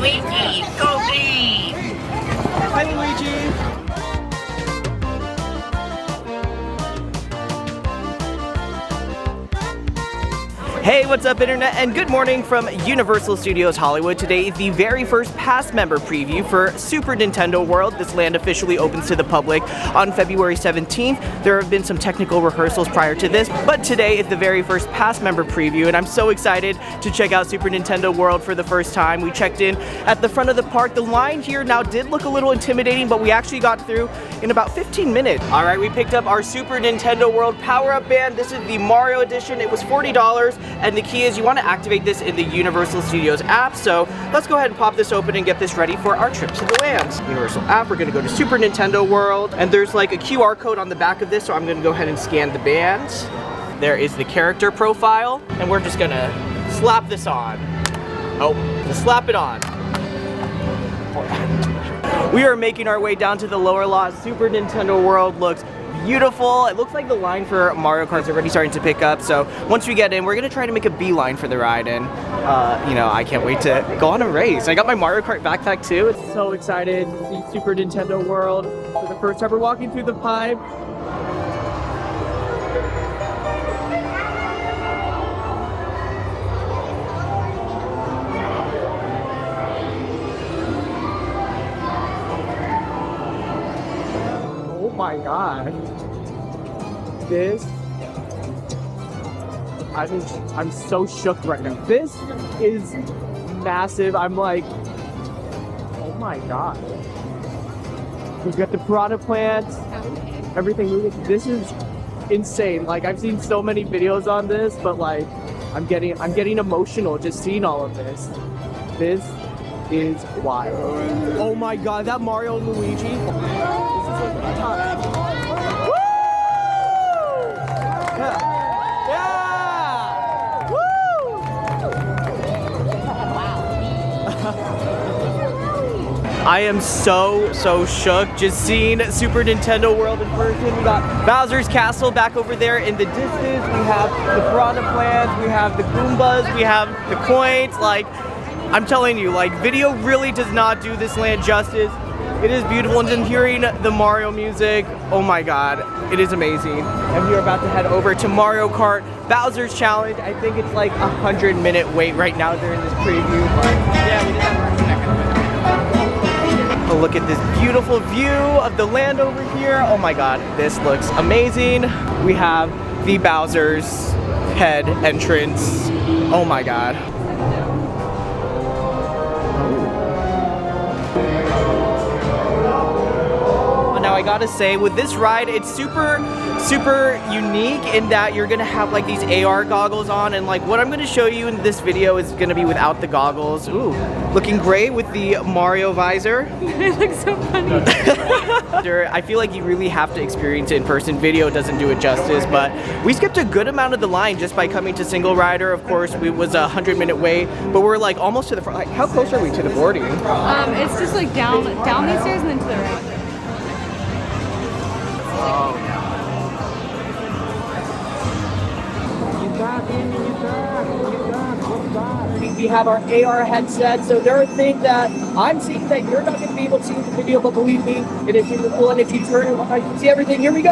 Luigi, go green! Hi, Luigi. Hey, what's up, Internet, and good morning from Universal Studios Hollywood. Today is the very first past member preview for Super Nintendo World. This land officially opens to the public on February 17th. There have been some technical rehearsals prior to this, but today is the very first past member preview, and I'm so excited to check out Super Nintendo World for the first time. We checked in at the front of the park. The line here now did look a little intimidating, but we actually got through in about 15 minutes. All right, we picked up our Super Nintendo World Power-Up Band. This is the Mario Edition. It was $40. And the key is you want to activate this in the Universal Studios app. So let's go ahead and pop this open and get this ready for our trip to the lands. Universal app, we're going to go to Super Nintendo World. And there's like a QR code on the back of this, so I'm going to go ahead and scan the bands. There is the character profile. And we're just going to slap this on. Oh, just slap it on. We are making our way down to the lower lot. Super Nintendo World looks beautiful. It looks like the line for Mario Kart is already starting to pick up. So once we get in, we're gonna try to make a beeline for the ride. And you know, I can't wait to go on a race. I got my Mario Kart backpack too. It's so excited to see Super Nintendo World for the first time. We're walking through the pipe. Oh my god. This, I'm so shook right now. This is massive. I'm like, oh my god. We've got the piranha plants, everything moving. This is insane. Like, I've seen so many videos on this, but like, I'm getting emotional just seeing all of this. This is wild. Oh my god, that Mario and Luigi. This is like the top. I am so shook just seeing Super Nintendo World in person. We got Bowser's Castle back over there in the distance. We have the piranha plants, we have the Goombas, we have the coins. Like, I'm telling you, like, video really does not do this land justice. It is beautiful, and then hearing the Mario music, oh my god, it is amazing. And we are about to head over to Mario Kart Bowser's Challenge. I think it's like a 100-minute wait right now during this preview, but yeah, we did that for a second. A look at this beautiful view of the land over here. Oh my god, this looks amazing. We have the Bowser's head entrance. Oh my god. Now I gotta say, with this ride, it's super unique in that you're gonna have like these AR goggles on, and like what I'm gonna show you in this video is gonna be without the goggles. Ooh, looking great with the Mario visor. It looks so funny. I feel like you really have to experience it in person. Video doesn't do it justice, but we skipped a good amount of the line just by coming to single rider. Of course, it was a 100-minute wait, but we're like almost to the front. Like, how close are we to the boarding? It's just like down these stairs and then to the right. We have our AR headset, so there are things that I'm seeing that you're not going to be able to see in the video, but believe me, it is beautiful, and if you turn it, I can see everything. Here we go!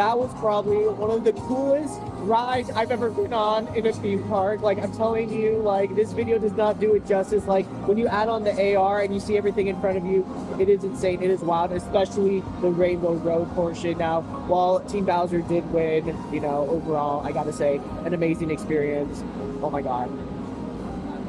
that was probably one of the coolest rides I've ever been on in a theme park. Like, I'm telling you, like, this video does not do it justice. Like, when you add on the AR and you see everything in front of you, it is insane. It is wild, especially the Rainbow Road portion. Now, while Team Bowser did win, you know, overall, I gotta say, an amazing experience. Oh my God.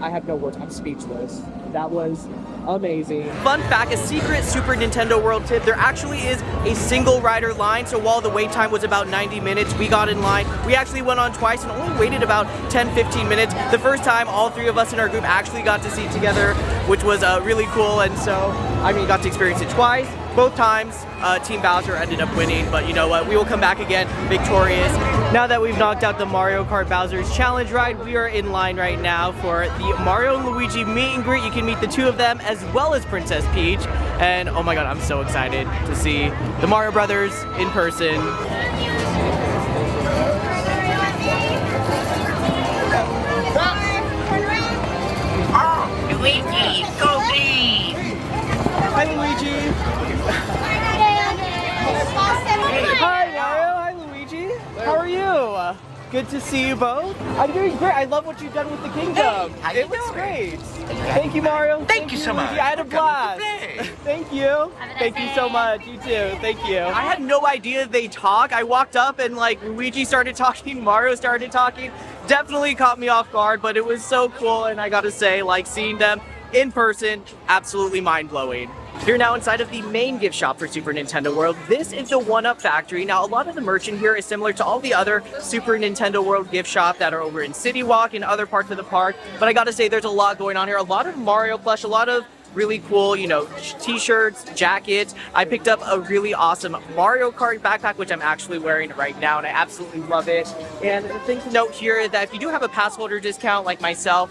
I have no words. I'm speechless. That was amazing. Fun fact, a secret Super Nintendo World tip, there actually is a single rider line, so while the wait time was about 90 minutes, we got in line. We actually went on twice and only waited about 10-15 minutes. The first time, all three of us in our group actually got to seat together, which was really cool, and so, I mean, got to experience it twice. Both times, Team Bowser ended up winning, but you know what, we will come back again victorious. Now that we've knocked out the Mario Kart Bowser's Challenge ride, we are in line right now for the Mario and Luigi meet and greet. You can meet the two of them as well as Princess Peach. And oh my God, I'm so excited to see the Mario Brothers in person. Oh, Luigi, go green! Hi, Luigi. Hi, Mario. Hi, Luigi. How are you? Good to see you both. I'm doing great. I love what you've done with the kingdom. Hey, it looks great. Thank you, Mario. Thank you so much. Luigi. I had a blast. Thank you. Thank you so much. You too. Thank you. I had no idea they talk. I walked up and like Luigi started talking, Mario started talking. Definitely caught me off guard, but it was so cool. And I gotta say, like seeing them in person, absolutely mind-blowing. You're now inside of the main gift shop for Super Nintendo World. This is the 1-Up Factory. Now, a lot of the merchant here is similar to all the other Super Nintendo World gift shop that are over in City Walk and other parts of the park. But I gotta say, there's a lot going on here. A lot of Mario plush, a lot of really cool, you know, t-shirts, jackets. I picked up a really awesome Mario Kart backpack, which I'm actually wearing right now, and I absolutely love it. And the thing to note here is that if you do have a pass holder discount like myself,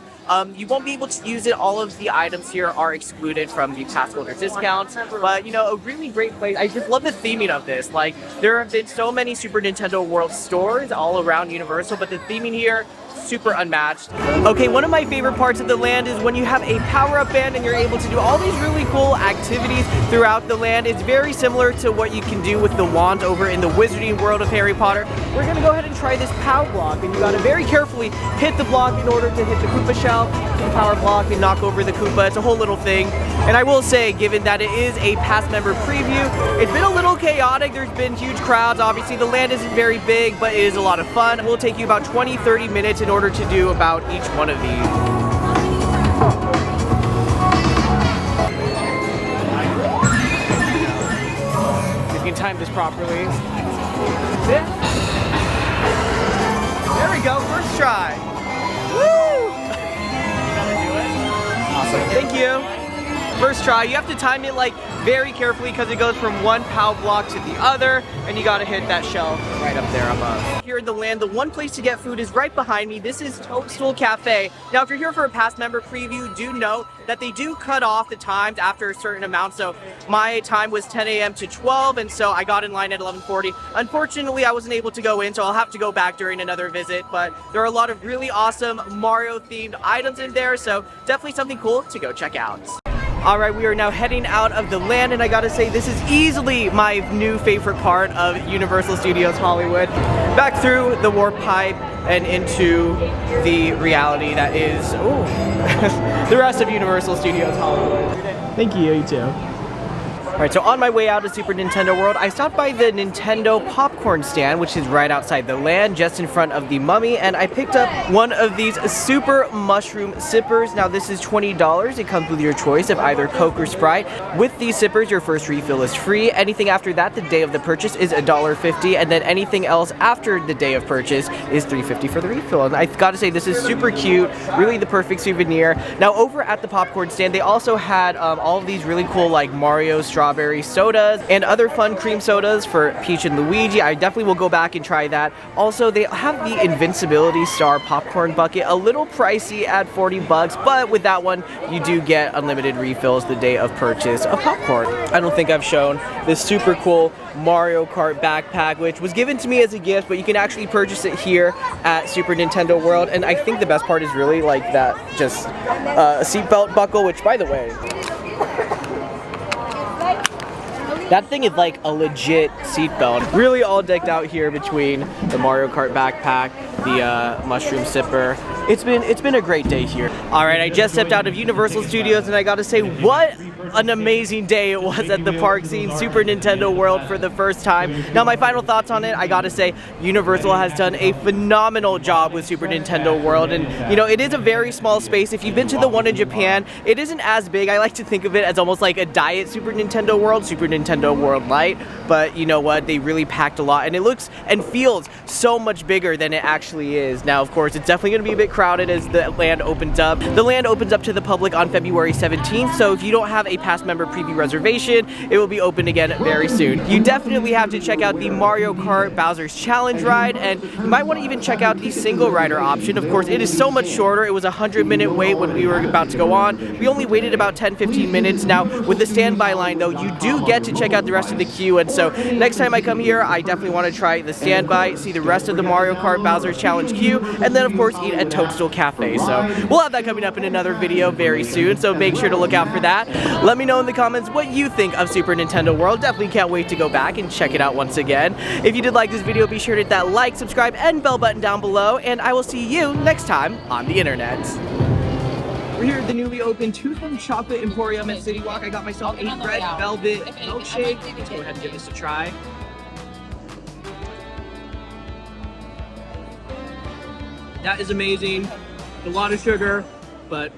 you won't be able to use it. All of the items here are excluded from the pass holder discounts, but you know, a really great place. I just love the theming of this. Like, there have been so many Super Nintendo World stores all around Universal, but the theming here, super unmatched. Okay, one of my favorite parts of the land is when you have a power-up band and you're able to do all these really cool activities throughout the land. It's very similar to what you can do with the wand over in the Wizarding World of Harry Potter. We're gonna go ahead and try this POW block, and you gotta very carefully hit the block in order to hit the Koopa shell, hit the power block, and knock over the Koopa. It's a whole little thing. And I will say, given that it is a past member preview, it's been a little chaotic. There's been huge crowds. Obviously, the land isn't very big, but it is a lot of fun. It will take you about 20-30 minutes in order to do about each one of these. If you can time this properly. Yeah. There we go, first try. Woo! Awesome, thank you. First try, you have to time it like very carefully because it goes from one POW block to the other, and you gotta hit that shelf right up there above. Here in the land, the one place to get food is right behind me. This is Toadstool Cafe. Now, if you're here for a past member preview, do note that they do cut off the times after a certain amount. So my time was 10 a.m. to 12, and so I got in line at 11:40. Unfortunately, I wasn't able to go in, so I'll have to go back during another visit, but there are a lot of really awesome Mario-themed items in there, so definitely something cool to go check out. Alright, we are now heading out of the land, and I gotta say, this is easily my new favorite part of Universal Studios Hollywood. Back through the warp pipe and into the reality that is, the rest of Universal Studios Hollywood. Thank you, you too. Alright, so on my way out of Super Nintendo World, I stopped by the Nintendo popcorn stand, which is right outside the land, just in front of the Mummy, and I picked up one of these Super Mushroom Sippers. Now, this is $20. It comes with your choice of either Coke or Sprite. With these sippers, your first refill is free. Anything after that, the day of the purchase, is $1.50, and then anything else after the day of purchase is $3.50 for the refill. And I gotta say, this is super cute, really the perfect souvenir. Now, over at the popcorn stand, they also had all of these really cool, like, Mario strawberry sodas and other fun cream sodas for Peach and Luigi. I definitely will go back and try that. Also, they have the Invincibility Star popcorn bucket, a little pricey at $40, but with that one, you do get unlimited refills the day of purchase of popcorn. I don't think I've shown this super cool Mario Kart backpack, which was given to me as a gift, but you can actually purchase it here at Super Nintendo World. And I think the best part is really like that just seatbelt buckle, which, by the way, That thing is like a legit seatbelt. Really all decked out here between the Mario Kart backpack, the mushroom sipper. It's been a great day here. All right, I just stepped out of Universal Studios and I gotta say, what an amazing day it was at the park, seeing Super Nintendo World for the first time. Now my final thoughts on it, I gotta say Universal has done a phenomenal job with Super Nintendo World, and you know, it is a very small space. If you've been to the one in Japan, it isn't as big. I like to think of it as almost like a diet Super Nintendo World, Super Nintendo World Lite, but you know what, they really packed a lot and it looks and feels so much bigger than it actually is. Now of course it's definitely gonna be a bit crowded as the land opens up. The land opens up to the public on February 17th, so if you don't have a past member preview reservation, it will be open again very soon. You definitely have to check out the Mario Kart Bowser's Challenge ride, and you might want to even check out the single rider option. Of course, it is so much shorter. It was a 100-minute wait when we were about to go on. We only waited about 10-15 minutes. Now, with the standby line, though, you do get to check out the rest of the queue, and so next time I come here, I definitely want to try the standby, see the rest of the Mario Kart Bowser's Challenge queue, and then, of course, eat at Toadstool Cafe. So we'll have that coming up in another video very soon, so make sure to look out for that. Let me know in the comments what you think of Super Nintendo World. Definitely can't wait to go back and check it out once again. If you did like this video, be sure to hit that like, subscribe, and bell button down below, and I will see you next time on the internet. We're here at the newly opened Tooth and Chocolate Emporium at City Walk. I got myself a red velvet milkshake. Let's go ahead and give this a try. That is amazing. A lot of sugar, but